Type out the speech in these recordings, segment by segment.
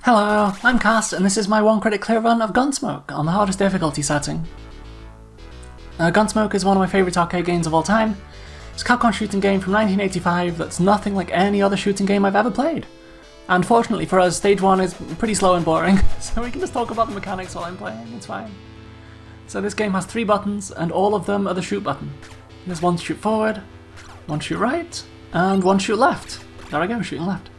Hello, I'm Cass, and this is my one-credit clear run of Gun.Smoke on the hardest difficulty setting. Gun.Smoke is one of my favourite arcade games of all time. It's a Capcom shooting game from 1985 that's nothing like any other shooting game I've ever played. And fortunately for us, stage 1 is pretty slow and boring, so we can just talk about the mechanics while I'm playing, it's fine. So this game has 3 buttons, and all of them are the shoot button. There's one to shoot forward, one to shoot right, and one to shoot left. There I go, shooting left.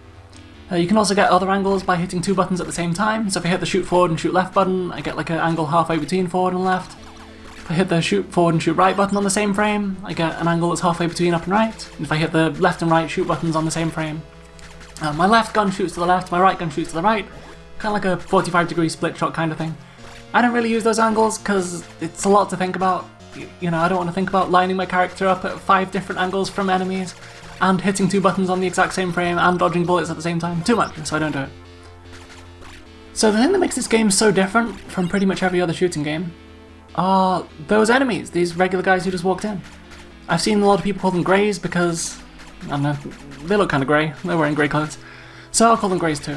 You can also get other angles by hitting 2 buttons at the same time, so if I hit the shoot forward and shoot left button, I get like an angle halfway between forward and left. If I hit the shoot forward and shoot right button on the same frame, I get an angle that's halfway between up and right. And if I hit the left and right shoot buttons on the same frame, my left gun shoots to the left, my right gun shoots to the right, kind of like a 45-degree split shot kind of thing. I don't really use those angles because it's a lot to think about. You know, I don't want to think about lining my character up at 5 different angles from enemies, and hitting 2 buttons on the exact same frame and dodging bullets at the same time. Too much, so I don't do it. So the thing that makes this game so different from pretty much every other shooting game are those enemies, these regular guys who just walked in. I've seen a lot of people call them greys because, I don't know, they look kind of grey, they're wearing grey clothes. So I'll call them greys too.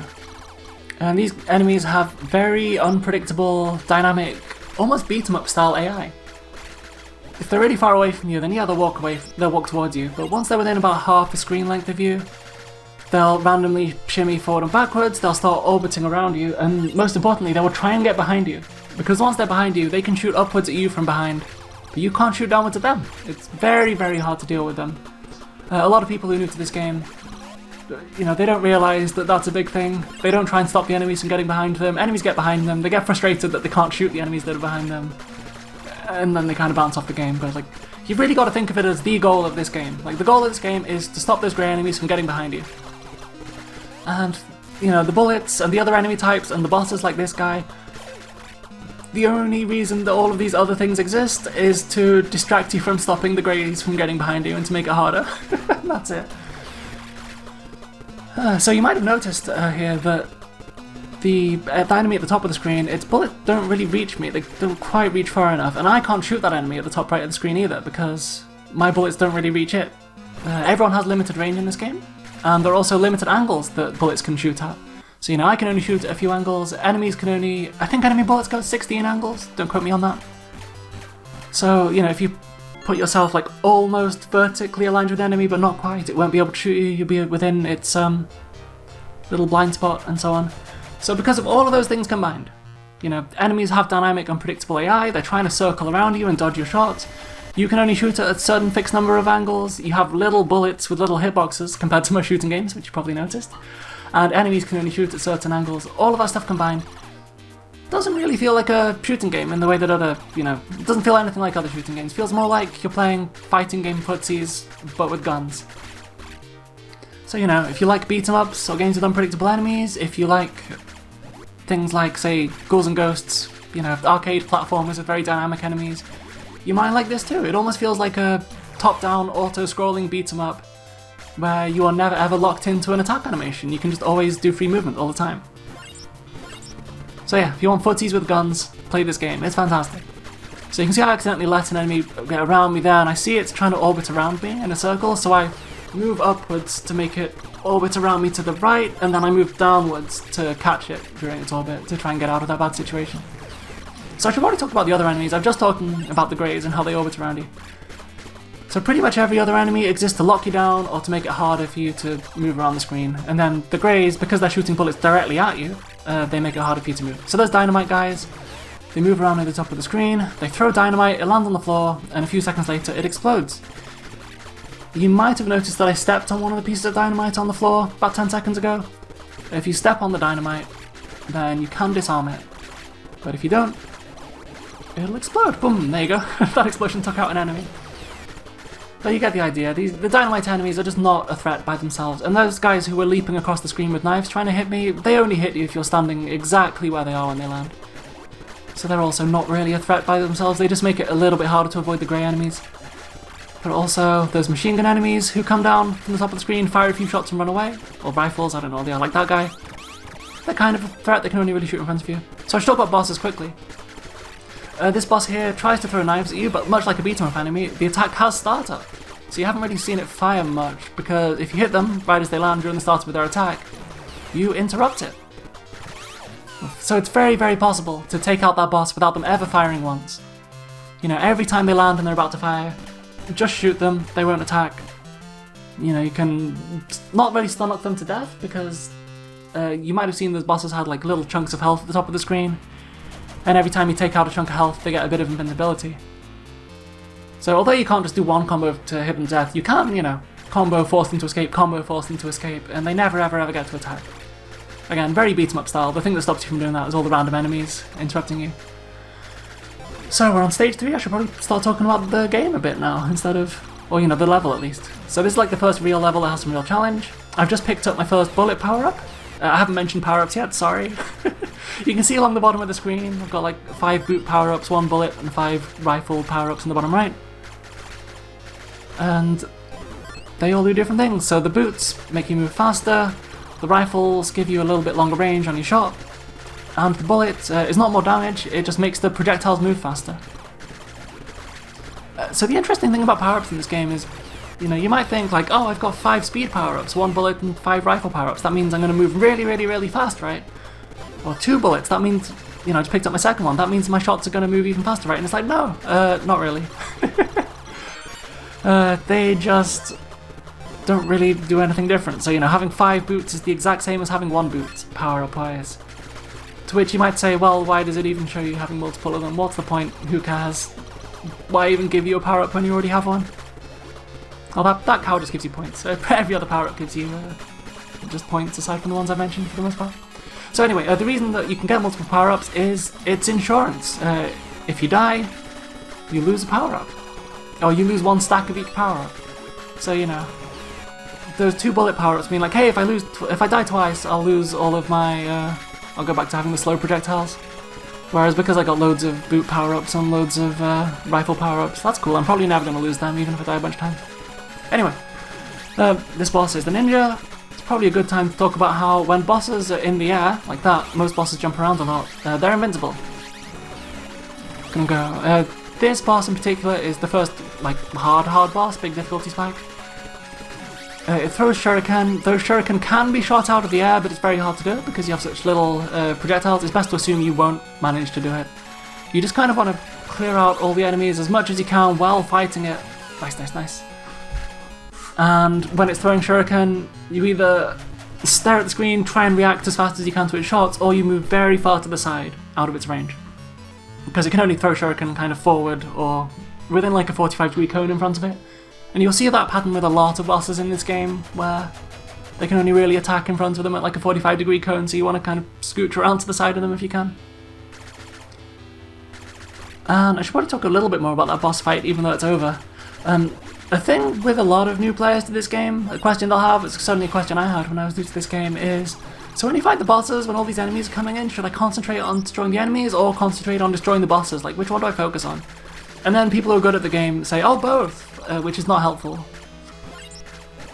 And these enemies have very unpredictable, dynamic, almost beat-em-up style AI. If they're really far away from you, then yeah, they'll walk towards you, but once they're within about half a screen length of you, they'll randomly shimmy forward and backwards, they'll start orbiting around you, and most importantly, they will try and get behind you. Because once they're behind you, they can shoot upwards at you from behind, but you can't shoot downwards at them. It's very, very hard to deal with them. A lot of people who are new to this game, you know, they don't realise that that's a big thing. They don't try and stop the enemies from getting behind them. Enemies get behind them, they get frustrated that they can't shoot the enemies that are behind them. And then they kind of bounce off the game, but like, you've really got to think of it as the goal of this game. Like, the goal of this game is to stop those grey enemies from getting behind you. And, you know, the bullets and the other enemy types and the bosses like this guy, the only reason that all of these other things exist is to distract you from stopping the greys from getting behind you and to make it harder. That's it. So you might have noticed here that the enemy at the top of the screen, its bullets don't really reach me, they don't quite reach far enough, and I can't shoot that enemy at the top right of the screen either because my bullets don't really reach it. Everyone has limited range in this game, and there are also limited angles that bullets can shoot at. So, you know, I can only shoot at a few angles, enemies can only, I think enemy bullets go 16 angles, don't quote me on that. So, you know, if you put yourself like almost vertically aligned with the enemy but not quite, it won't be able to shoot you, you'll be within its little blind spot and so on. So because of all of those things combined, you know, enemies have dynamic, unpredictable AI, they're trying to circle around you and dodge your shots. You can only shoot at a certain fixed number of angles, you have little bullets with little hitboxes compared to most shooting games, which you probably noticed. And enemies can only shoot at certain angles. All of that stuff combined doesn't really feel like a shooting game in the way that other, you know, it doesn't feel anything like other shooting games. It feels more like you're playing fighting game footsies, but with guns. So, you know, if you like beat-em-ups or games with unpredictable enemies, if you like things like, say, Ghouls and Ghosts, you know, arcade platformers with very dynamic enemies, you might like this too. It almost feels like a top-down, auto-scrolling beat-em-up where you are never ever locked into an attack animation. You can just always do free movement all the time. So yeah, if you want footies with guns, play this game. It's fantastic. So you can see I accidentally let an enemy get around me there, and I see it's trying to orbit around me in a circle, so I move upwards to make it orbit around me to the right, and then I move downwards to catch it during its orbit to try and get out of that bad situation. So I should already talk about the other enemies. I've just talked about the greys and how they orbit around you. So pretty much every other enemy exists to lock you down or to make it harder for you to move around the screen. And then the greys, because they're shooting bullets directly at you, they make it harder for you to move. So there's dynamite guys. They move around at the top of the screen, they throw dynamite, it lands on the floor, and a few seconds later it explodes. You might have noticed that I stepped on one of the pieces of dynamite on the floor about 10 seconds ago. If you step on the dynamite, then you can disarm it. But if you don't, it'll explode. Boom, there you go. That explosion took out an enemy. But you get the idea. The dynamite enemies are just not a threat by themselves. And those guys who were leaping across the screen with knives trying to hit me, they only hit you if you're standing exactly where they are when they land. So they're also not really a threat by themselves. They just make it a little bit harder to avoid the grey enemies. But also, there's machine gun enemies who come down from the top of the screen, fire a few shots and run away. Or rifles, I don't know, they are like that guy. They're kind of a threat, they can only really shoot in front of you. So I should talk about bosses quickly. This boss here tries to throw knives at you, but much like a beat-em-up enemy, the attack has startup. So you haven't really seen it fire much, because if you hit them right as they land during the start of their attack, you interrupt it. So it's very, very possible to take out that boss without them ever firing once. You know, every time they land and they're about to fire, just shoot them, they won't attack. You know, you can not really stun them to death because you might have seen those bosses had like little chunks of health at the top of the screen, and every time you take out a chunk of health, they get a bit of invincibility. So although you can't just do one combo to hit them to death, you can, you know, combo, force them to escape, combo, force them to escape, and they never ever ever get to attack. Again, very beat 'em up style. The thing that stops you from doing that is all the random enemies interrupting you. So we're on stage 3, I should probably start talking about the game a bit now, instead of, or you know, the level at least. So this is like the first real level that has some real challenge. I've just picked up my first bullet power-up. I haven't mentioned power-ups yet, sorry. You can see along the bottom of the screen, I've got like 5 boot power-ups, 1 bullet, and 5 rifle power-ups on the bottom right. And they all do different things. So the boots make you move faster, the rifles give you a little bit longer range on your shot, and the bullet is not more damage, it just makes the projectiles move faster. So the interesting thing about power-ups in this game is, you know, you might think like, oh, I've got 5 speed power-ups, 1 bullet and 5 rifle power-ups, that means I'm going to move really, really, really fast, right? Or 2 bullets, that means, you know, I just picked up my second one, that means my shots are going to move even faster, right? And it's like, no, not really. They just don't really do anything different. So, you know, having 5 boots is the exact same as having 1 boot, power-up wise. To which you might say, well, why does it even show you having multiple of them? What's the point? Who cares? Why even give you a power-up when you already have one? Well, that cow just gives you points. Every other power-up gives you just points, aside from the ones I mentioned for the most part. So anyway, the reason that you can get multiple power-ups is it's insurance. If you die, you lose a power-up. Or you lose 1 stack of each power-up. So, you know, those 2 bullet power-ups mean like, hey, if I die twice, I'll lose all of my, I'll go back to having the slow projectiles. Whereas because I got loads of boot power-ups and loads of rifle power-ups, that's cool. I'm probably never going to lose them, even if I die a bunch of times. Anyway, this boss is the ninja. It's probably a good time to talk about how when bosses are in the air, like that, most bosses jump around a lot, they're invincible. Gonna go. This boss in particular is the first, like, hard boss, big difficulty spike. It throws shuriken. Those shuriken can be shot out of the air, but it's very hard to do because you have such little projectiles. It's best to assume you won't manage to do it. You just kind of want to clear out all the enemies as much as you can while fighting it. Nice, nice, nice. And when it's throwing shuriken, you either stare at the screen, try and react as fast as you can to its shots, or you move very far to the side, out of its range. Because it can only throw shuriken kind of forward, or within like a 45-degree cone in front of it. And you'll see that pattern with a lot of bosses in this game, where they can only really attack in front of them at like a 45-degree cone, so you want to kind of scooch around to the side of them if you can. And I should probably talk a little bit more about that boss fight, even though it's over. A thing with a lot of new players to this game, a question they'll have, it's certainly a question I had when I was new to this game, is, so when you fight the bosses, when all these enemies are coming in, should I concentrate on destroying the enemies or concentrate on destroying the bosses? Like, which one do I focus on? And then people who are good at the game say, oh, both, which is not helpful.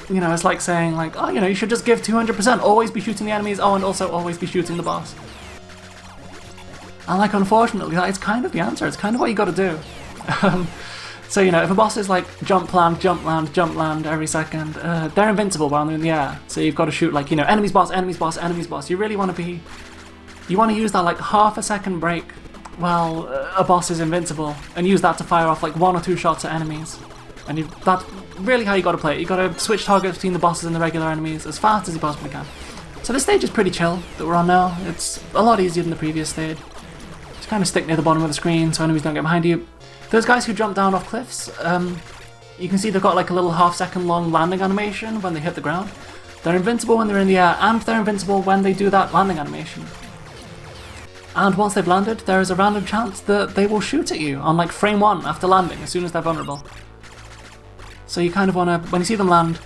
You know, it's like saying, like, oh, you know, you should just give 200%, always be shooting the enemies, oh, and also always be shooting the boss. And, like, unfortunately, that is kind of the answer, it's kind of what you gotta do. So, you know, if a boss is like jump land, jump land, jump land every second, they're invincible while they're in the air. So you've got to shoot like, you know, enemies boss, enemies boss, enemies boss. You really want to use that like half a second break while a boss is invincible and use that to fire off like 1 or 2 shots at enemies. And that's really how you got to play it. You got to switch targets between the bosses and the regular enemies as fast as you possibly can. So this stage is pretty chill that we're on now. It's a lot easier than the previous stage. Just kind of stick near the bottom of the screen so enemies don't get behind you. Those guys who jump down off cliffs, you can see they've got like a little half-second long landing animation when they hit the ground. They're invincible when they're in the air, and they're invincible when they do that landing animation. And once they've landed, there is a random chance that they will shoot at you on like frame 1 after landing, as soon as they're vulnerable. So you kind of want to, when you see them land,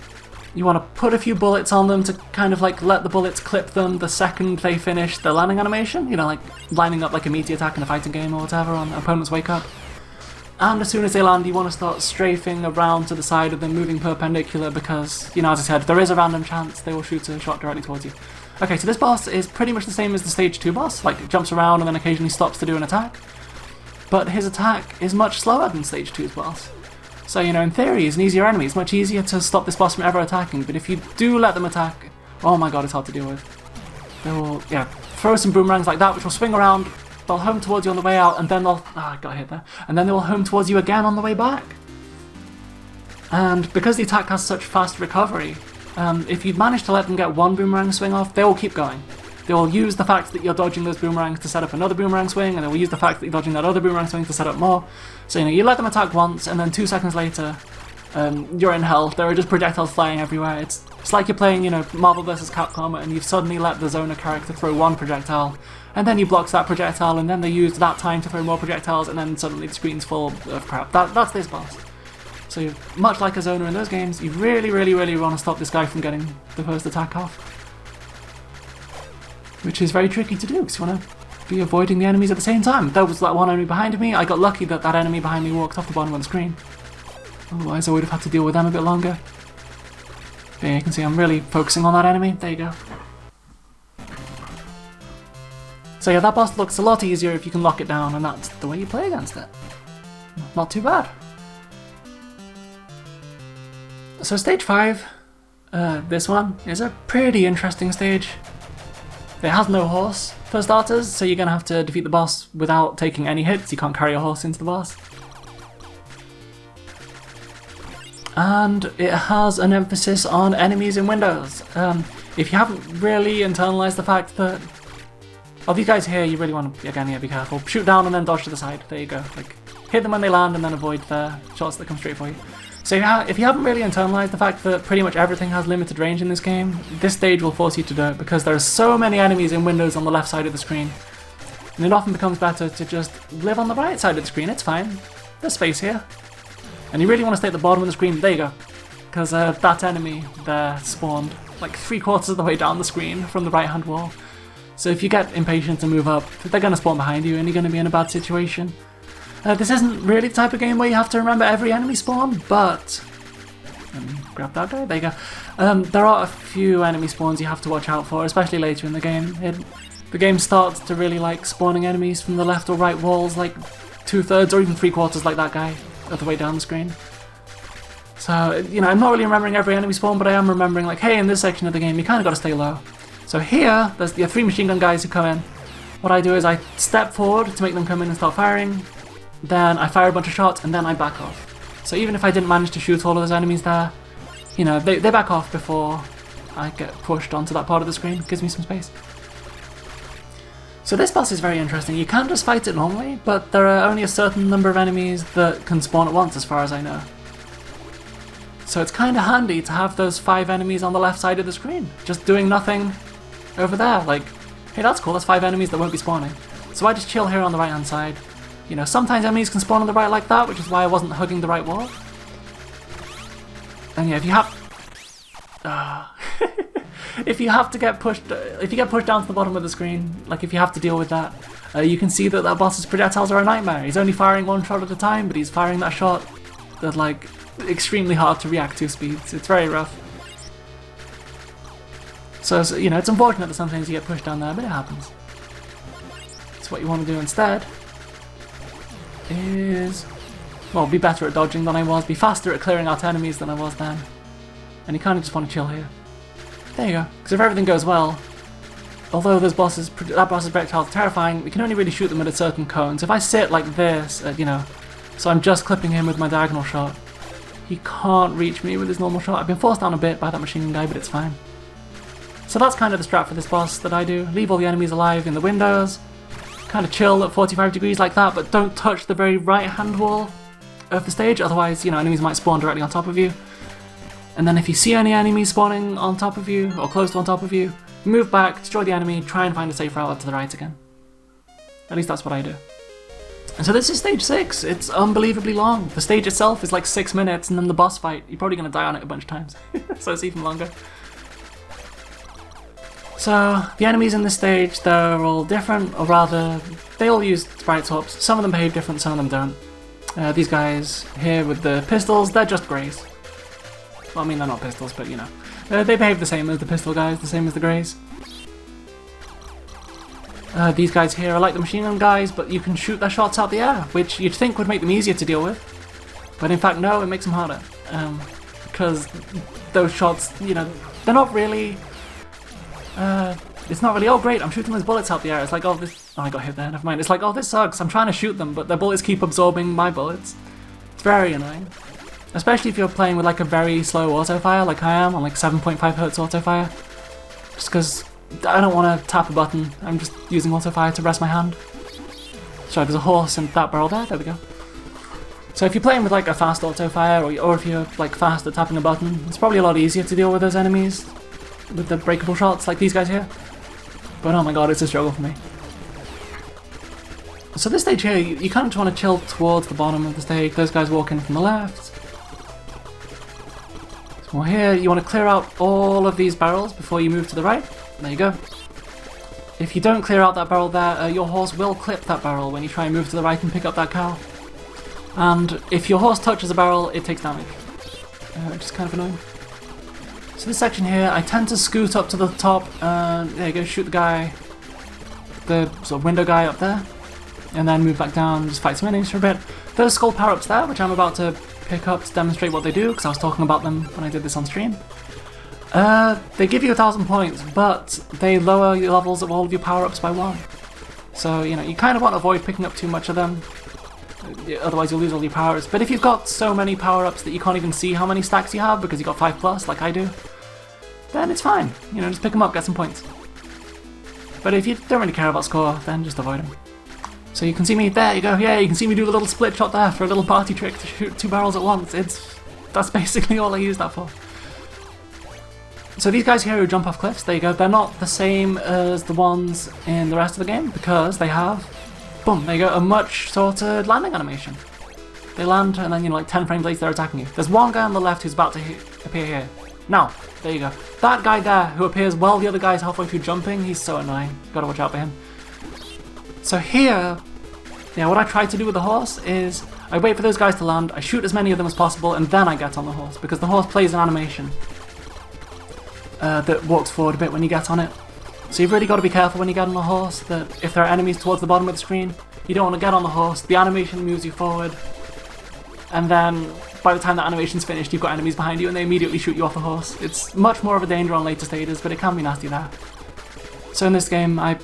you want to put a few bullets on them to kind of like let the bullets clip them the second they finish the landing animation, you know, like lining up like a meaty attack in a fighting game or whatever on opponents wake up. And as soon as they land, you want to start strafing around to the side of them, moving perpendicular, because, you know, as I said, there is a random chance they will shoot a shot directly towards you. Okay, so this boss is pretty much the same as the stage 2 boss, like it jumps around and then occasionally stops to do an attack. But his attack is much slower than stage 2's boss. So, you know, in theory, he's an easier enemy. It's much easier to stop this boss from ever attacking, but if you do let them attack, oh my god, it's hard to deal with. They will, yeah, throw some boomerangs like that, which will swing around. They'll home towards you on the way out, and then they'll... Ah, I got hit there. And then they will home towards you again on the way back. And because the attack has such fast recovery, if you manage to let them get one boomerang swing off, they will keep going. They will use the fact that you're dodging those boomerangs to set up another boomerang swing, and they will use the fact that you're dodging that other boomerang swing to set up more. So, you let them attack once, and then 2 seconds later, you're in hell. There are just projectiles flying everywhere. It's like you're playing, Marvel vs. Capcom, and you've suddenly let the Zoner character throw one projectile, and then you block that projectile, and then they use that time to throw more projectiles, and then suddenly the screen's full of crap. That's this boss. So, much like a Zoner in those games, you really, really, really want to stop this guy from getting the first attack off. Which is very tricky to do, because you want to be avoiding the enemies at the same time. There was that one enemy behind me. I got lucky that that enemy behind me walked off the bottom of the screen. Otherwise I would have had to deal with them a bit longer. There you can see I'm really focusing on that enemy. There you go. So yeah, that boss looks a lot easier if you can lock it down, and that's the way you play against it. Not too bad. So stage 5, this one, is a pretty interesting stage. It has no horse, for starters, so you're going to have to defeat the boss without taking any hits. You can't carry a horse into the boss. And it has an emphasis on enemies in windows. If you haven't really internalized the fact that... Oh, these guys here, you really want to, again, yeah, be careful. Shoot down and then dodge to the side. There you go. Like, hit them when they land and then avoid the shots that come straight for you. So if you haven't really internalized the fact that pretty much everything has limited range in this game, this stage will force you to do it, because there are so many enemies in windows on the left side of the screen. And it often becomes better to just live on the right side of the screen. It's fine. There's space here. And you really want to stay at the bottom of the screen. There you go. Because that enemy there spawned like 3/4 of the way down the screen from the right hand wall. So if you get impatient to move up, they're going to spawn behind you and you're going to be in a bad situation. This isn't really the type of game where you have to remember every enemy spawn, but... Let me grab that guy, there you go. There are a few enemy spawns you have to watch out for, especially later in the game. The game starts to really like spawning enemies from the left or right walls, like 2/3 or even 3/4 like that guy, of the way down the screen. So, I'm not really remembering every enemy spawn, but I am remembering like, hey, in this section of the game, you kind of got to stay low. So here, there's the 3 machine gun guys who come in. What I do is I step forward to make them come in and start firing. Then I fire a bunch of shots, and then I back off. So even if I didn't manage to shoot all of those enemies there, they back off before I get pushed onto that part of the screen. It gives me some space. So this boss is very interesting. You can't just fight it normally, but there are only a certain number of enemies that can spawn at once, as far as I know. So it's kind of handy to have those 5 enemies on the left side of the screen, just doing nothing over there. Like, hey, that's cool, that's 5 enemies that won't be spawning. So I just chill here on the right hand side. Sometimes enemies can spawn on the right like that, which is why I wasn't hugging the right wall. And yeah, if you have... if you have to get pushed... if you get pushed down to the bottom of the screen, like if you have to deal with that, you can see that that boss's projectiles are a nightmare. He's only firing 1 shot at a time, but he's firing that shot that's like extremely hard to react to speeds. It's very rough. So it's unfortunate that sometimes you get pushed down there, but it happens. So what you want to do instead is, well, be better at dodging than I was, be faster at clearing out enemies than I was then. And you kind of just want to chill here. There you go. Because if everything goes well, although that boss's projectile is terrifying, we can only really shoot them at a certain cone. So if I sit like this, so I'm just clipping him with my diagonal shot, he can't reach me with his normal shot. I've been forced down a bit by that machine gun guy, but it's fine. So that's kind of the strat for this boss that I do. Leave all the enemies alive in the windows, kind of chill at 45 degrees like that, but don't touch the very right hand wall of the stage, otherwise, enemies might spawn directly on top of you. And then if you see any enemies spawning on top of you, or close to on top of you, move back, destroy the enemy, try and find a safe route up to the right again. At least that's what I do. And so this is stage 6. It's unbelievably long. The stage itself is like 6 minutes, and then the boss fight, you're probably going to die on it a bunch of times. So it's even longer. So, the enemies in this stage, they're all different, or rather, they all use sprite swaps. Some of them behave different, some of them don't. These guys here with the pistols, they're just greys. Well, I mean, they're not pistols, but they behave the same as the pistol guys, the same as the greys. These guys here are like the machine gun guys, but you can shoot their shots out the air, which you'd think would make them easier to deal with. But in fact, no, it makes them harder. Because those shots, they're not really... it's not really, oh great, I'm shooting those bullets out the air. It's like, oh this, oh I got hit there, never mind. It's like, oh this sucks, I'm trying to shoot them, but their bullets keep absorbing my bullets. It's very annoying. Especially if you're playing with like a very slow autofire, like I am, on like 7.5 Hz autofire. Just because I don't want to tap a button, I'm just using autofire to rest my hand. Sorry, there's a horse in that barrel there we go. So if you're playing with like a fast autofire, or if you're like fast at tapping a button, it's probably a lot easier to deal with those enemies with the breakable shots like these guys here. But oh my god, it's a struggle for me. So this stage here, you kind of just want to chill towards the bottom of the stage. Those guys walk in from the left. So here, you want to clear out all of these barrels before you move to the right. There you go. If you don't clear out that barrel there, your horse will clip that barrel when you try and move to the right and pick up that cow. And if your horse touches a barrel, it takes damage, which is kind of annoying. So this section here, I tend to scoot up to the top, and there you go, shoot the guy, the sort of window guy up there, and then move back down, just fight some enemies for a bit. Those skull power-ups there, which I'm about to pick up to demonstrate what they do, because I was talking about them when I did this on stream. They give you 1,000 points, but they lower your levels of all of your power-ups by 1. So, you know, you kind of want to avoid picking up too much of them. Otherwise you'll lose all your powers. But if you've got so many power-ups that you can't even see how many stacks you have because you got 5+ like I do, then it's fine. You know, just pick them up, get some points. But if you don't really care about score, then just avoid them. So you can see me, there you go, yeah, you can see me do a little split shot there for a little party trick to shoot 2 barrels at once. That's basically all I use that for. So these guys here who jump off cliffs, there you go, they're not the same as the ones in the rest of the game because they have, boom, there you go, a much shorter landing animation. They land and then, you know, like 10 frames later they're attacking you. There's one guy on the left who's about to appear here. Now, there you go. That guy there who appears while the other guy's halfway through jumping, he's so annoying. Gotta watch out for him. So here, yeah, what I try to do with the horse is I wait for those guys to land, I shoot as many of them as possible, and then I get on the horse, because the horse plays an animation that walks forward a bit when you get on it. So you've really got to be careful when you get on the horse, that if there are enemies towards the bottom of the screen, you don't want to get on the horse, the animation moves you forward, and then by the time that animation's finished, you've got enemies behind you and they immediately shoot you off the horse. It's much more of a danger on later stages, but it can be nasty there. So in this game, I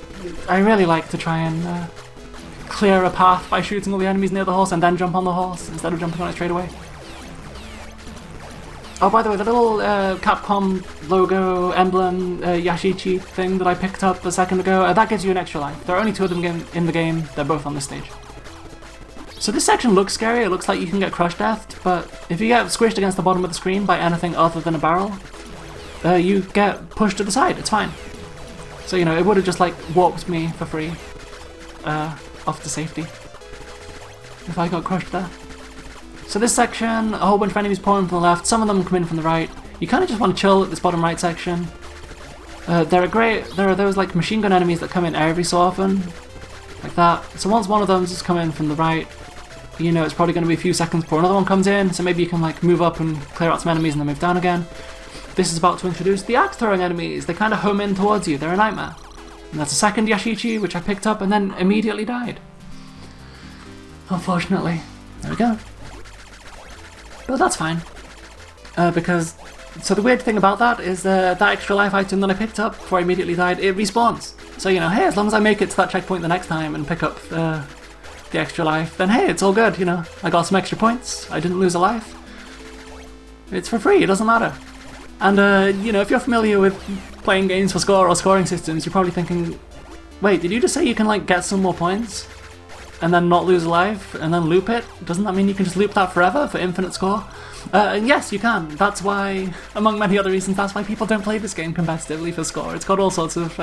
really like to try and clear a path by shooting all the enemies near the horse and then jump on the horse instead of jumping on it straight away. Oh, by the way, the little Capcom logo emblem Yashichi thing that I picked up a second ago, that gives you an extra life. There are only 2 of them in the game, they're both on this stage. So this section looks scary, it looks like you can get crush deathed, but if you get squished against the bottom of the screen by anything other than a barrel, you get pushed to the side, it's fine. So, you know, it would have just like warped me for free off to safety if I got crushed there. So this section, a whole bunch of enemies pouring from the left, some of them come in from the right. You kind of just want to chill at this bottom right section. There are those like machine gun enemies that come in every so often, like that. So once one of them just come in from the right, you know it's probably going to be a few seconds before another one comes in, so maybe you can like move up and clear out some enemies and then move down again. This is about to introduce the axe throwing enemies. They kind of home in towards you, they're a nightmare. And that's a second Yashichi, which I picked up and then immediately died. Unfortunately. There we go. But that's fine. Because, so the weird thing about that is that extra life item that I picked up before I immediately died, it respawns. So, you know, hey, as long as I make it to that checkpoint the next time and pick up the extra life, then hey, it's all good, you know. I got some extra points, I didn't lose a life. It's for free, it doesn't matter. And, you know, if you're familiar with playing games for score or scoring systems, you're probably thinking, wait, did you just say you can, like, get some more points and then not lose a life and then loop it? Doesn't that mean you can just loop that forever for infinite score? And yes, you can. That's why, among many other reasons, that's why people don't play this game competitively for score. It's got all sorts of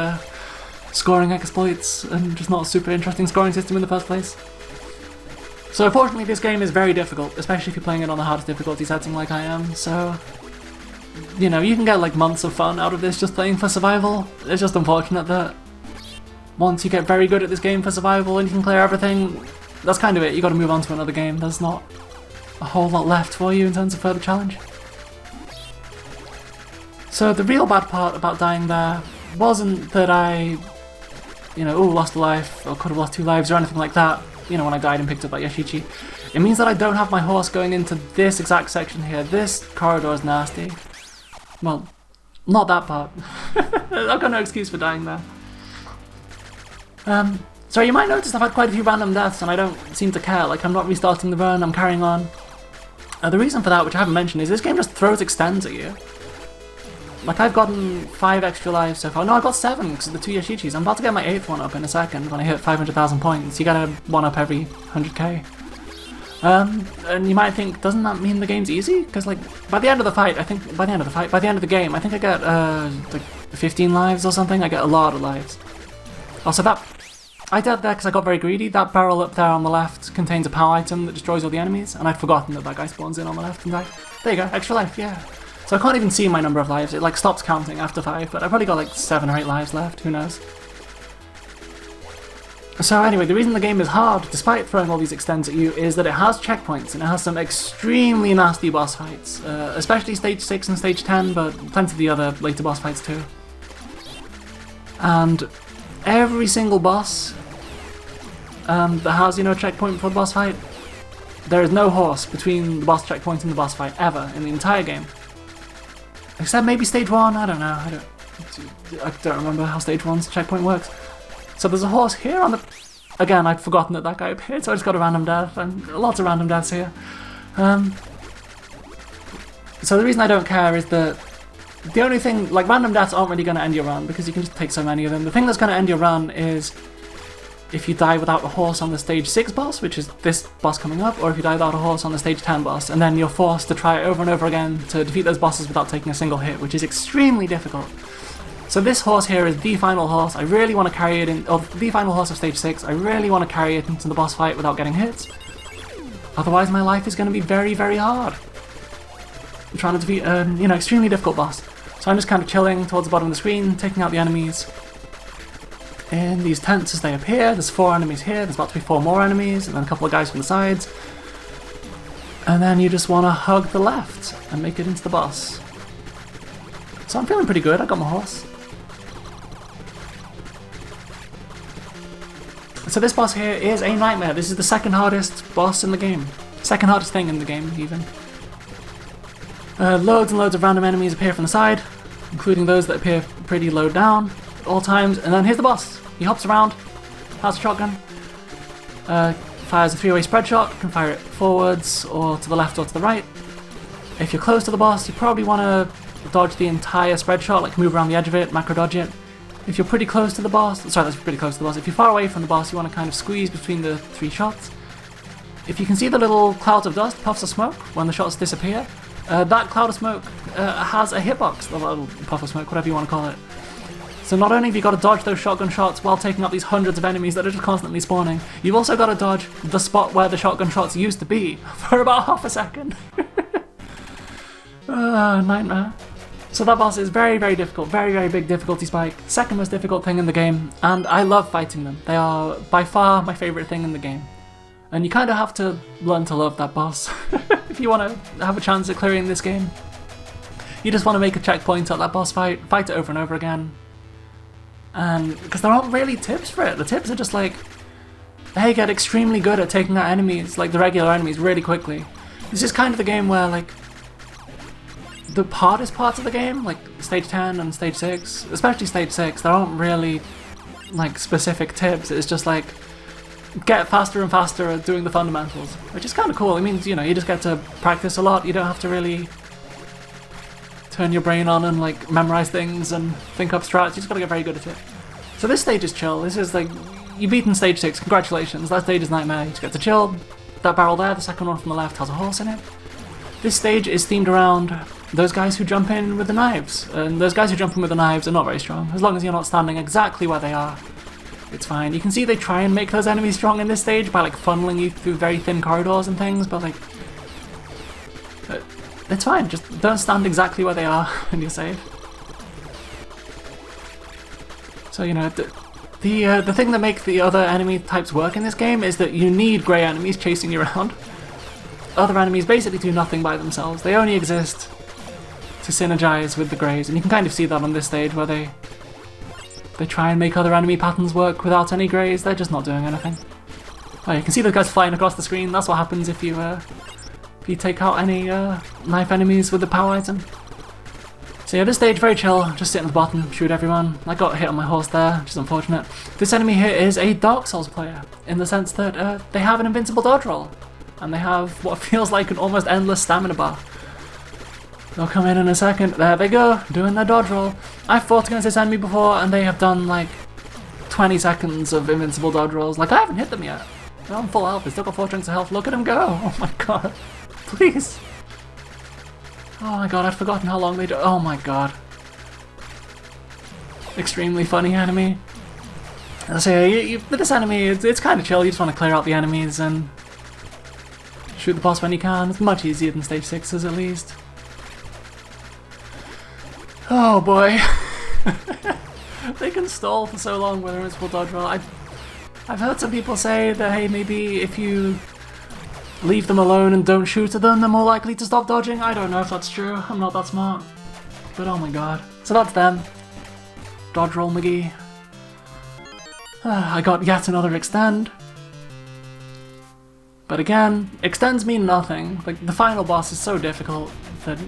scoring exploits and just not a super interesting scoring system in the first place. So unfortunately this game is very difficult, especially if you're playing it on the hardest difficulty setting like I am, so, you know, you can get like months of fun out of this just playing for survival. It's just unfortunate that once you get very good at this game for survival and you can clear everything, that's kind of it, you gotta move on to another game. There's not a whole lot left for you in terms of further challenge. So the real bad part about dying there wasn't that I, you know, lost a life or could have lost 2 lives or anything like that, you know, when I died and picked up that Yashichi. It means that I don't have my horse going into this exact section here. This corridor is nasty. Well, not that part. I've got no excuse for dying there. So you might notice I've had quite a few random deaths and I don't seem to care, like I'm not restarting the run, I'm carrying on. The reason for that, which I haven't mentioned, is this game just throws extends at you. Like I've gotten 5 extra lives so far. No, I got 7 because of the 2 Yoshichis. I'm about to get my 8th one up in a second when I hit 500,000 points. You get a 1-up every 100k. And you might think, doesn't that mean the game's easy? Because like by the end of the fight, by the end of the game, I think I get like 15 lives or something. I get a lot of lives. Also, I died there because I got very greedy. That barrel up there on the left contains a power item that destroys all the enemies, and I'd forgotten that guy spawns in on the left and died. There you go, extra life, yeah. So I can't even see my number of lives. It like stops counting after 5, but I've probably got like 7 or 8 lives left. Who knows? So anyway, the reason the game is hard, despite throwing all these extends at you, is that it has checkpoints and it has some extremely nasty boss fights, especially stage 6 and stage 10, but plenty of the other later boss fights too. And every single boss that has, you know, a checkpoint before the boss fight, there is no horse between the boss checkpoint and the boss fight ever in the entire game. Except maybe stage 1, I don't know, I don't remember how stage 1's checkpoint works. So there's a horse here on the... Again, I'd forgotten that guy appeared, so I just got a random death, and lots of random deaths here. So the reason I don't care is that the only thing... Like, random deaths aren't really going to end your run, because you can just take so many of them. The thing that's going to end your run is if you die without a horse on the stage 6 boss, which is this boss coming up, or if you die without a horse on the stage 10 boss, and then you're forced to try it over and over again to defeat those bosses without taking a single hit, which is extremely difficult. So this horse here is the final horse. I really want to carry it in, or the final horse of stage 6. I really want to carry it into the boss fight without getting hit. Otherwise my life is going to be very, very hard. I'm trying to defeat an, you know, extremely difficult boss. So I'm just kind of chilling towards the bottom of the screen, taking out the enemies in these tents as they appear. There's 4 enemies here, there's about to be 4 more enemies, and then a couple of guys from the sides. And then you just want to hug the left and make it into the boss. So I'm feeling pretty good, I got my horse. So this boss here is a nightmare. This is the second hardest boss in the game. Second hardest thing in the game, even. Loads and loads of random enemies appear from the side, including those that appear pretty low down at all times. And then here's the boss. He hops around, has a shotgun, fires a 3-way spread shot, can fire it forwards or to the left or to the right. If you're close to the boss, you probably want to dodge the entire spread shot, like move around the edge of it, macro dodge it. If you're pretty close to the boss, sorry, that's pretty close to the boss. If you're far away from the boss, you want to kind of squeeze between the 3 shots. If you can see the little clouds of dust, puffs of smoke, when the shots disappear, that cloud of smoke has a hitbox, the little puff of smoke, whatever you want to call it. So not only have you got to dodge those shotgun shots while taking out these hundreds of enemies that are just constantly spawning, you've also got to dodge the spot where the shotgun shots used to be for about half a second. Nightmare. So that boss is very, very difficult, very, very big difficulty spike, second most difficult thing in the game, and I love fighting them. They are by far my favourite thing in the game. And you kind of have to learn to love that boss if you want to have a chance at clearing this game. You just want to make a checkpoint at that boss fight, fight it over and over again. And because there aren't really tips for it. The tips are just like, hey, get extremely good at taking out enemies, like the regular enemies, really quickly. This is kind of the game where, like, the hardest parts of the game, like stage 10 and stage 6, especially stage 6, there aren't really like specific tips. It's just like get faster and faster at doing the fundamentals, which is kind of cool. It means, you know, you just get to practice a lot. You don't have to really turn your brain on and like memorize things and think up strats. You just gotta get very good at it. So this stage is chill. This is like, you've beaten stage 6, congratulations. That stage is nightmare. You just get to chill. That barrel there, the second one from the left, has a horse in it. This stage is themed around those guys who jump in with the knives, and those guys who jump in with the knives are not very strong. As long as you're not standing exactly where they are, it's fine. You can see they try and make those enemies strong in this stage by like funneling you through very thin corridors and things, but like, it's fine. Just don't stand exactly where they are and you're safe. So, you know, the thing that makes the other enemy types work in this game is that you need grey enemies chasing you around. Other enemies basically do nothing by themselves. They only exist to synergize with the greys, and you can kind of see that on this stage where they try and make other enemy patterns work without any greys. They're just not doing anything. Oh, you can see those guys flying across the screen. That's what happens if you take out any knife enemies with the power item. So yeah, this stage, very chill, just sit at the bottom, shoot everyone. I got hit on my horse there, which is unfortunate. This enemy here is a Dark Souls player, in the sense that they have an invincible dodge roll. And they have what feels like an almost endless stamina bar. They'll come in a second. There they go, doing their dodge roll. I've fought against this enemy before, and they have done like 20 seconds of invincible dodge rolls. Like, I haven't hit them yet. They're on full health, they still got 4 drinks of health. Look at them go! Oh my god. Please! Oh my god, I'd forgotten how long they do. Oh my god. Extremely funny enemy. So yeah, with this enemy, it's kind of chill. You just want to clear out the enemies and shoot the boss when you can. It's much easier than stage 6s at least. Oh boy. They can stall for so long with a invincible dodge roll. I've heard some people say that, hey, maybe if you leave them alone and don't shoot at them, they're more likely to stop dodging. I don't know if that's true. I'm not that smart. But oh my god. So that's them. Dodge roll McGee. I got yet another extend. But again, extends mean nothing. Like, the final boss is so difficult that,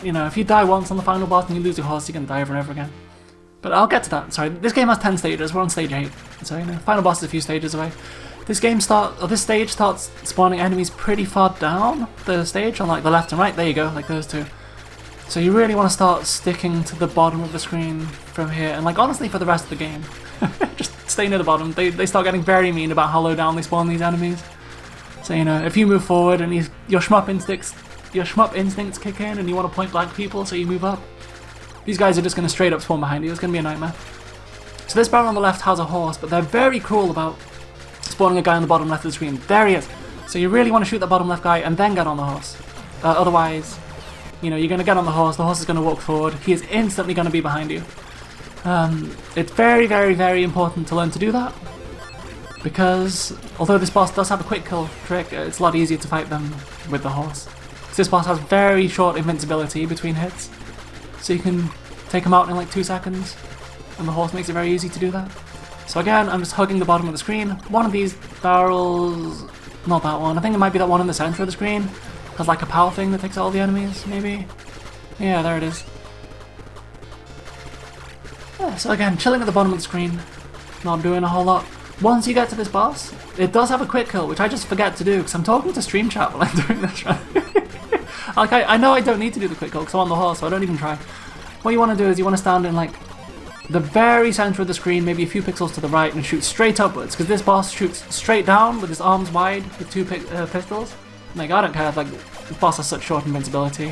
you know, if you die once on the final boss and you lose your horse, you can die over and over again. But I'll get to that. Sorry, this game has 10 stages. We're on stage 8. So, you know, final boss is a few stages away. This stage starts spawning enemies pretty far down the stage, on like the left and right. There you go, like those two. So you really want to start sticking to the bottom of the screen from here, and like honestly for the rest of the game, just stay near the bottom. They start getting very mean about how low down they spawn these enemies. So you know, if you move forward and your shmup instincts kick in, and you want to point blank people, so you move up, these guys are just going to straight up spawn behind you. It's going to be a nightmare. So this barrel on the left has a horse, but they're very cruel about spawning a guy on the bottom left of the screen. There he is. So you really want to shoot the bottom left guy and then get on the horse. Otherwise, you know, you're going to get on the horse is going to walk forward, he is instantly going to be behind you. It's very, very, very important to learn to do that, because although this boss does have a quick kill trick, it's a lot easier to fight them with the horse. Because this boss has very short invincibility between hits, so you can take him out in like 2 seconds, and the horse makes it very easy to do that. So again, I'm just hugging the bottom of the screen. One of these barrels, not that one, I think it might be that one in the center of the screen, has like a power thing that takes out all the enemies, maybe? Yeah, there it is. Yeah, so again, chilling at the bottom of the screen, not doing a whole lot. Once you get to this boss, it does have a quick kill, which I just forget to do, because I'm talking to stream chat while I'm doing this run. Like, I know I don't need to do the quick kill, because I'm on the horse, so I don't even try. What you want to do is you want to stand in like the very center of the screen, maybe a few pixels to the right, and shoot straight upwards, because this boss shoots straight down with his arms wide with 2 pistols. Like, I don't care if like the boss has such short invincibility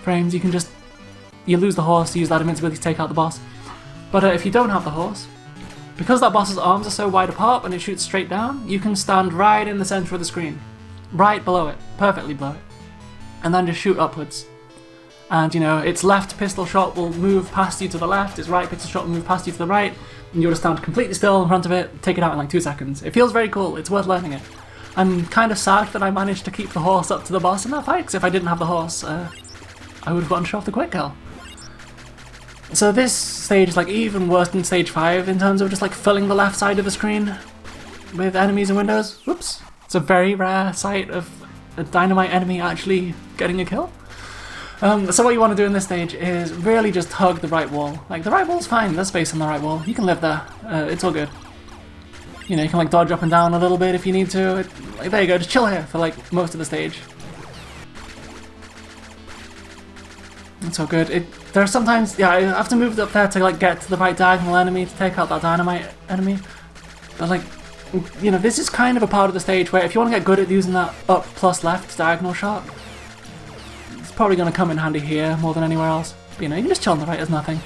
frames, you lose the horse, use that invincibility to take out the boss. But if you don't have the horse, because that boss's arms are so wide apart and it shoots straight down, you can stand right in the center of the screen, right below it, perfectly below it, and then just shoot upwards. And you know, its left pistol shot will move past you to the left, its right pistol shot will move past you to the right, and you'll just stand completely still in front of it, take it out in like 2 seconds. It feels very cool, it's worth learning it. I'm kind of sad that I managed to keep the horse up to the boss in that fight, because if I didn't have the horse, I would have gotten shot off the quick kill. So this stage is like even worse than stage 5 in terms of just like filling the left side of the screen with enemies and windows. Whoops. It's a very rare sight of a dynamite enemy actually getting a kill. So what you want to do in this stage is really just hug the right wall. Like, the right wall's fine, there's space on the right wall. You can live there, it's all good. You know, you can like dodge up and down a little bit if you need to. Like, there you go, just chill here for like most of the stage. It's all good. There are sometimes, yeah, I have to move up there to like get to the right diagonal enemy to take out that dynamite enemy. But like, you know, this is kind of a part of the stage where if you want to get good at using that up plus left diagonal shot, it's probably going to come in handy here more than anywhere else. But, you know, you can just chill on the right, there's nothing.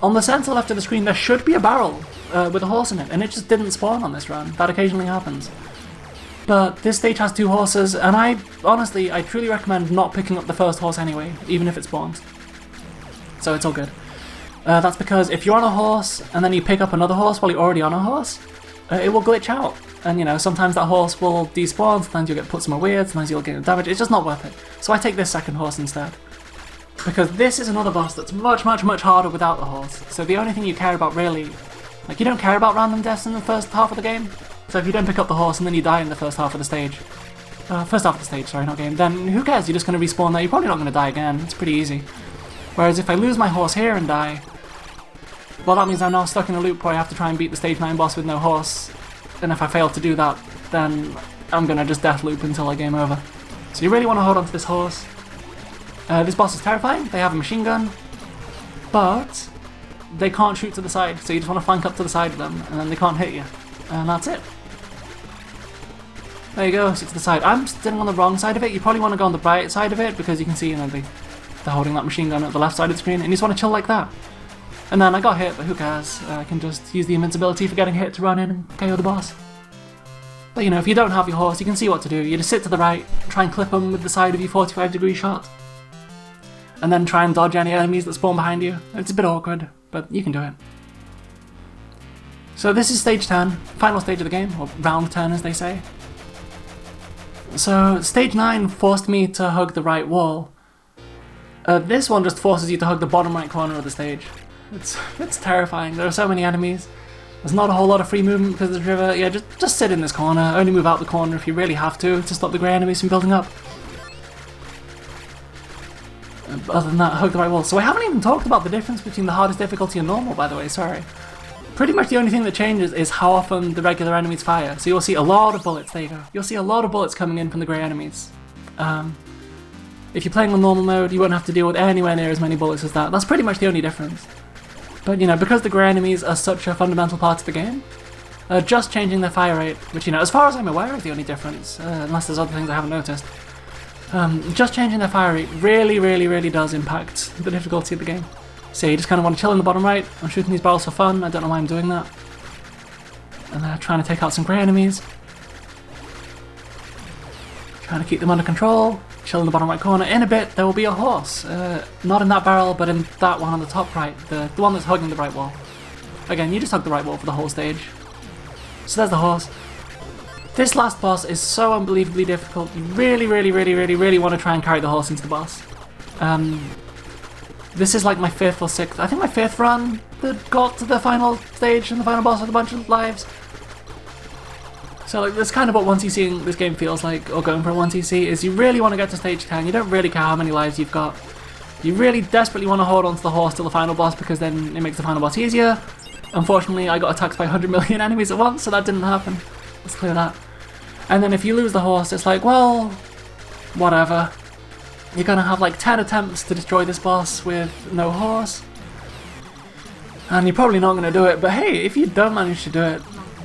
On the center left of the screen there should be a barrel with a horse in it, and it just didn't spawn on this run. That occasionally happens. But this stage has 2 horses, and I truly recommend not picking up the first horse anyway, even if it spawns. So it's all good. That's because if you're on a horse and then you pick up another horse while you're already on a horse, it will glitch out. And you know, sometimes that horse will despawn, sometimes you'll get put somewhere weird, sometimes you'll get damage. It's just not worth it. So I take this second horse instead. Because this is another boss that's much, much, much harder without the horse. So the only thing you care about really, like, you don't care about random deaths in the first half of the game. So if you don't pick up the horse and then you die in the first half of the stage, sorry, not game, then who cares? You're just going to respawn there. You're probably not going to die again. It's pretty easy. Whereas if I lose my horse here and die, well, that means I'm now stuck in a loop where I have to try and beat the stage 9 boss with no horse, and if I fail to do that, then I'm gonna just death loop until I game over. So you really want to hold on to this horse. This boss is terrifying. They have a machine gun, but they can't shoot to the side, so you just want to flank up to the side of them, and then they can't hit you. And that's it. There you go, sit to the side. I'm sitting on the wrong side of it. You probably want to go on the right side of it, because you can see, you know, they're holding that machine gun at the left side of the screen, and you just want to chill like that. And then I got hit, but who cares? I can just use the invincibility for getting hit to run in and KO the boss. But you know, if you don't have your horse, you can see what to do. You just sit to the right, try and clip them with the side of your 45-degree shot, and then try and dodge any enemies that spawn behind you. It's a bit awkward, but you can do it. So this is stage 10, final stage of the game, or round 10 as they say. So stage 9 forced me to hug the right wall. This one just forces you to hug the bottom right corner of the stage. It's terrifying. There are so many enemies. There's not a whole lot of free movement because of the river. Yeah, just sit in this corner. Only move out the corner if you really have to stop the grey enemies from building up. Other than that, hug the right wall. So I haven't even talked about the difference between the hardest difficulty and normal, by the way, sorry. Pretty much the only thing that changes is how often the regular enemies fire. So you'll see a lot of bullets, there you go. You'll see a lot of bullets coming in from the grey enemies. If you're playing on normal mode, you won't have to deal with anywhere near as many bullets as that. That's pretty much the only difference. But you know, because the grey enemies are such a fundamental part of the game, just changing their fire rate, which you know, as far as I'm aware is the only difference, unless there's other things I haven't noticed. Just changing their fire rate really does impact the difficulty of the game. So you just kind of want to chill in the bottom right. I'm shooting these barrels for fun, I don't know why I'm doing that. And they're trying to take out some grey enemies. Trying to keep them under control. Chill in the bottom right corner. In a bit, there will be a horse. Not in that barrel, but in that one on the top right. The one that's hugging the right wall. Again, you just hug the right wall for the whole stage. So there's the horse. This last boss is so unbelievably difficult. You really want to try and carry the horse into the boss. This is like my 5th or 6th, I think my 5th run that got to the final stage and the final boss with a bunch of lives. So like, that's kind of what 1cc this game feels like, or going for a 1cc, is you really want to get to stage 10, you don't really care how many lives you've got. You really desperately want to hold on to the horse till the final boss, because then it makes the final boss easier. Unfortunately, I got attacked by 100 million enemies at once, so that didn't happen. Let's clear that. And then if you lose the horse, it's like, well, whatever. You're gonna have like 10 attempts to destroy this boss with no horse. And you're probably not gonna do it, but hey, if you don't manage to do it,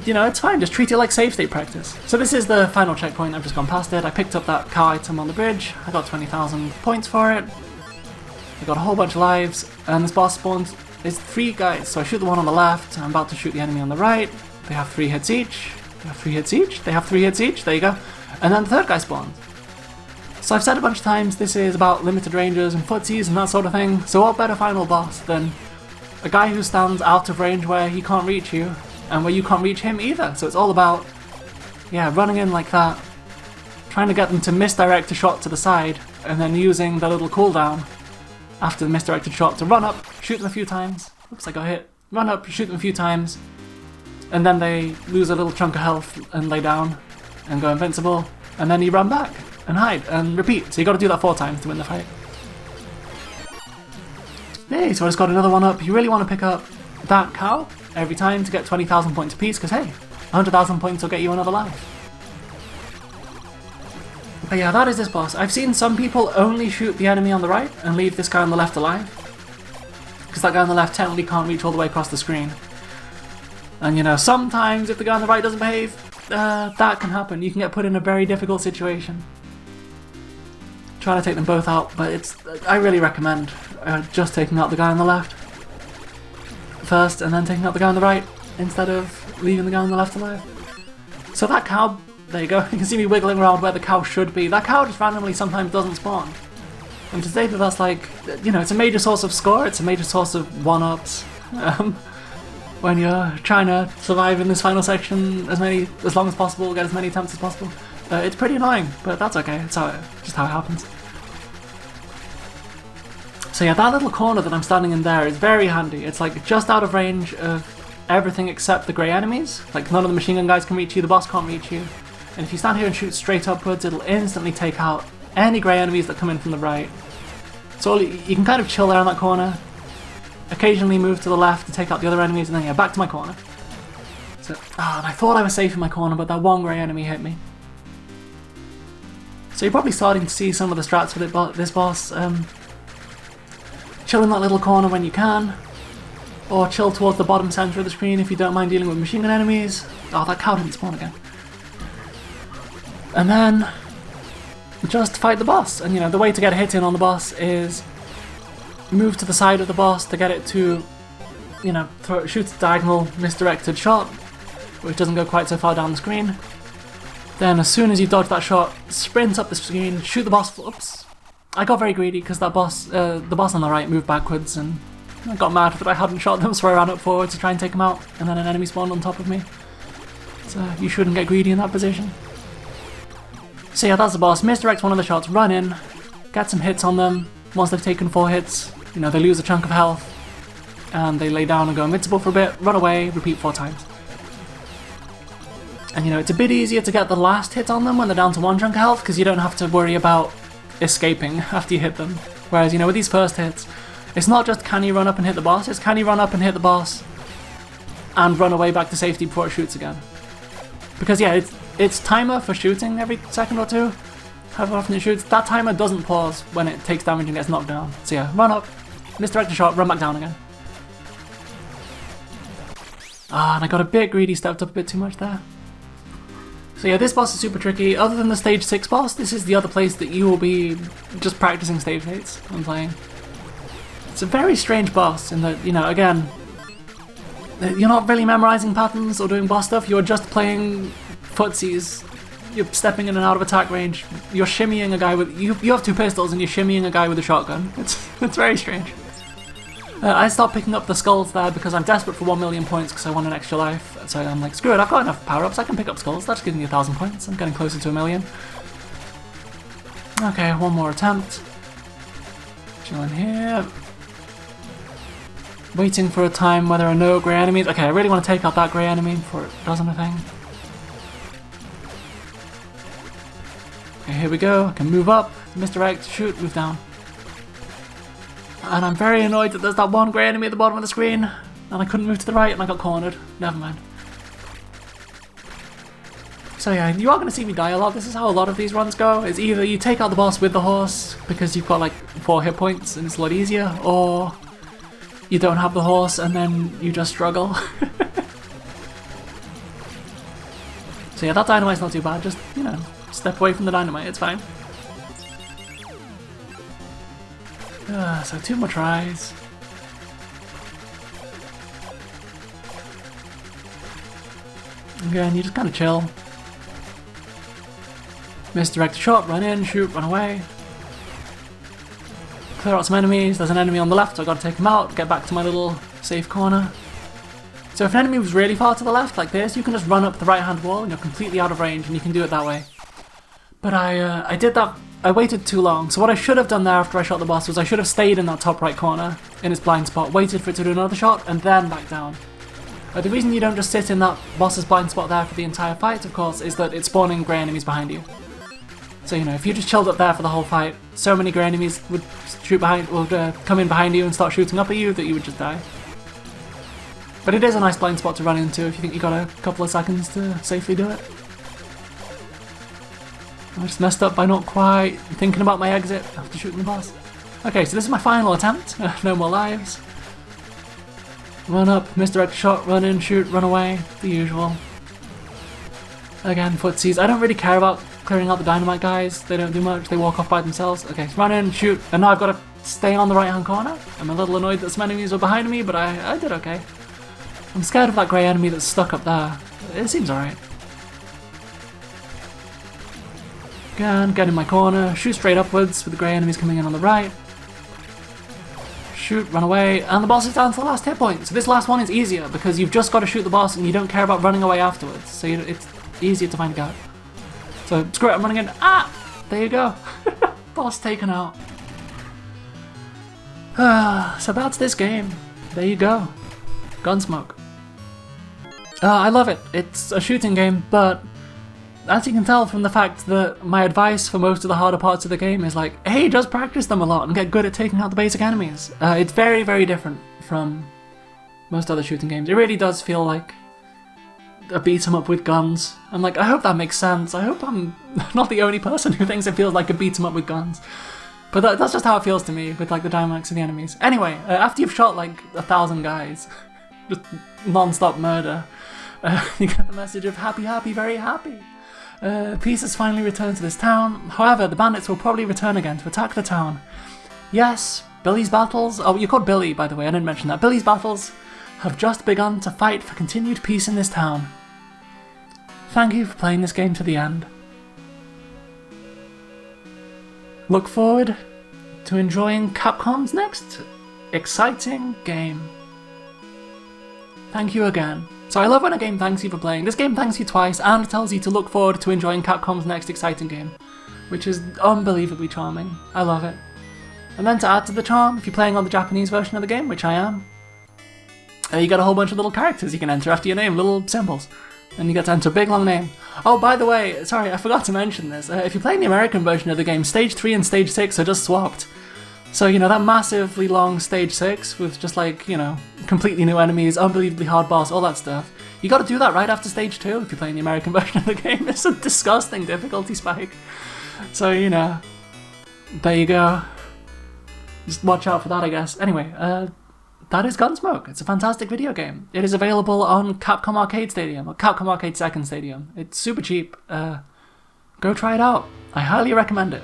you know, it's fine, just treat it like save state practice. So this is the final checkpoint, I've just gone past it. I picked up that car item on the bridge, I got 20,000 points for it. I got a whole bunch of lives, and this boss spawns is 3 guys. So I shoot the one on the left, I'm about to shoot the enemy on the right. They have 3 hits each. They have 3 hits each. They have 3 hits each. There you go. And then the third guy spawns. So I've said a bunch of times, this is about limited ranges and footsies and that sort of thing. So what better final boss than a guy who stands out of range where he can't reach you, and where you can't reach him either. So it's all about, yeah, running in like that, trying to get them to misdirect a shot to the side, and then using the little cooldown after the misdirected shot to run up, shoot them a few times. Oops, I got hit. Run up, shoot them a few times, and then they lose a little chunk of health and lay down and go invincible, and then you run back and hide and repeat. So you got to do that 4 times to win the fight. Hey, so I just got another one up. You really want to pick up that cow every time to get 20,000 points apiece, because hey, 100,000 points will get you another life. But yeah, that is this boss. I've seen some people only shoot the enemy on the right and leave this guy on the left alive, because that guy on the left technically can't reach all the way across the screen. And you know, sometimes if the guy on the right doesn't behave, that can happen. You can get put in a very difficult situation trying to take them both out, but I really recommend just taking out the guy on the left first, and then taking out the guy on the right, instead of leaving the guy on the left alive. So that cow, there you go, you can see me wiggling around where the cow should be. That cow just randomly sometimes doesn't spawn. And to say that that's like, you know, it's a major source of score, it's a major source of 1-ups. When you're trying to survive in this final section as long as possible, get as many attempts as possible. It's pretty annoying, but that's okay, it's just how it happens. So yeah, that little corner that I'm standing in there is very handy. It's like just out of range of everything except the grey enemies. Like none of the machine gun guys can reach you, the boss can't reach you. And if you stand here and shoot straight upwards, it'll instantly take out any grey enemies that come in from the right. So you can kind of chill there in that corner, occasionally move to the left to take out the other enemies, and then yeah, back to my corner. So, and I thought I was safe in my corner, but that one grey enemy hit me. So you're probably starting to see some of the strats for this boss. Chill in that little corner when you can, or chill towards the bottom center of the screen if you don't mind dealing with machine gun enemies. Oh, that cow didn't spawn again. And then just fight the boss. And you know, the way to get a hit in on the boss is move to the side of the boss to get it to, you know, shoot a diagonal misdirected shot, which doesn't go quite so far down the screen. Then as soon as you dodge that shot, sprint up the screen, shoot the boss. Oops. I got very greedy because that boss, the boss on the right moved backwards, and I got mad that I hadn't shot them, so I ran up forward to try and take him out, and then an enemy spawned on top of me. So you shouldn't get greedy in that position. So yeah, that's the boss. Misdirect one of the shots, run in, get some hits on them. Once they've taken 4 hits, you know, they lose a chunk of health, and they lay down and go invincible for a bit, run away, repeat 4 times. And you know, it's a bit easier to get the last hit on them when they're down to 1 chunk of health, because you don't have to worry about escaping after you hit them. Whereas, you know, with these first hits, it's not just can you run up and hit the boss, it's can you run up and hit the boss and run away back to safety before it shoots again. Because yeah, it's timer for shooting every second or two, however often it shoots. That timer doesn't pause when it takes damage and gets knocked down. So yeah, run up, misdirect a shot, run back down again. Ah, and I got a bit greedy, stepped up a bit too much there. So yeah, this boss is super tricky. Other than the stage 6 boss, this is the other place that you will be just practicing stage states and playing. It's a very strange boss in that, you know, again, you're not really memorizing patterns or doing boss stuff, you're just playing footsies. You're stepping in and out of attack range. You're shimmying a guy with... You have 2 pistols and you're shimmying a guy with a shotgun. It's very strange. I stopped picking up the skulls there because I'm desperate for 1 million points because I want an extra life. So I'm like, screw it, I've got enough power-ups, I can pick up skulls. That's giving me 1,000 points. I'm getting closer to 1 million. Okay, one more attempt. Chilling here. Waiting for a time where there are no grey enemies. Okay, I really want to take out that grey enemy before it does anything. Okay, here we go. I can move up, misdirect, shoot, move down. And I'm very annoyed that there's that one grey enemy at the bottom of the screen, and I couldn't move to the right and I got cornered. Never mind. So yeah, you are going to see me die a lot. This is how a lot of these runs go. It's either you take out the boss with the horse because you've got like 4 hit points and it's a lot easier, or you don't have the horse and then you just struggle. So yeah, that dynamite's not too bad. Just, you know, step away from the dynamite, it's fine. So 2 more tries. Again, you just kind of chill. Misdirect a shot, run in, shoot, run away. Clear out some enemies. There's an enemy on the left, so I've got to take him out, get back to my little safe corner. So if an enemy was really far to the left, like this, you can just run up the right-hand wall and you're completely out of range, and you can do it that way. But I did that. I waited too long, so what I should have done there after I shot the boss was I should have stayed in that top right corner, in its blind spot, waited for it to do another shot, and then back down. The reason you don't just sit in that boss's blind spot there for the entire fight, of course, is that it's spawning grey enemies behind you. So, you know, if you just chilled up there for the whole fight, so many grey enemies would come in behind you and start shooting up at you that you would just die. But it is a nice blind spot to run into if you think you got a couple of seconds to safely do it. I just messed up by not quite thinking about my exit after shooting the boss. Okay, so this is my final attempt. No more lives. Run up, misdirect shot, run in, shoot, run away. The usual. Again, footsies. I don't really care about clearing out the dynamite guys. They don't do much. They walk off by themselves. Okay, run in, shoot. And now I've got to stay on the right-hand corner. I'm a little annoyed that some enemies were behind me, but I did okay. I'm scared of that grey enemy that's stuck up there. It seems alright. Again, get in my corner, shoot straight upwards with the grey enemies coming in on the right. Shoot, run away, and the boss is down to the last hit point. So this last one is easier because you've just got to shoot the boss and you don't care about running away afterwards. So it's easier to find a gap. So screw it, I'm running in. Ah! There you go. Boss taken out. So that's this game. There you go. Gun.Smoke. I love it. It's a shooting game, but as you can tell from the fact that my advice for most of the harder parts of the game is like, hey, just practice them a lot and get good at taking out the basic enemies. It's very, very different from most other shooting games. It really does feel like a beat 'em up with guns. I'm like, I hope that makes sense. I hope I'm not the only person who thinks it feels like a beat 'em up with guns. But that's just how it feels to me with like the dynamics of the enemies. Anyway, after you've shot like 1,000 guys, just non-stop murder, you get the message of happy, happy, very happy. Peace has finally returned to this town. However, the bandits will probably return again to attack the town. Yes, Billy's battles... Oh, you're called Billy, by the way, I didn't mention that. Billy's battles have just begun to fight for continued peace in this town. Thank you for playing this game to the end. Look forward to enjoying Capcom's next exciting game. Thank you again. So I love when a game thanks you for playing. This game thanks you twice and tells you to look forward to enjoying Capcom's next exciting game, which is unbelievably charming. I love it. And then to add to the charm, if you're playing on the Japanese version of the game, which I am, you get a whole bunch of little characters you can enter after your name, little symbols. And you get to enter a big long name. Oh, by the way, sorry, I forgot to mention this. If you're playing the American version of the game, Stage 3 and Stage 6 are just swapped. So, you know, that massively long Stage 6 with just like, you know, completely new enemies, unbelievably hard boss, all that stuff. You gotta do that right after Stage 2 if you're playing the American version of the game. It's a disgusting difficulty spike. So, you know, there you go. Just watch out for that, I guess. Anyway, that is Gun.Smoke. It's a fantastic video game. It is available on Capcom Arcade Stadium, or Capcom Arcade Second Stadium. It's super cheap. Go try it out. I highly recommend it.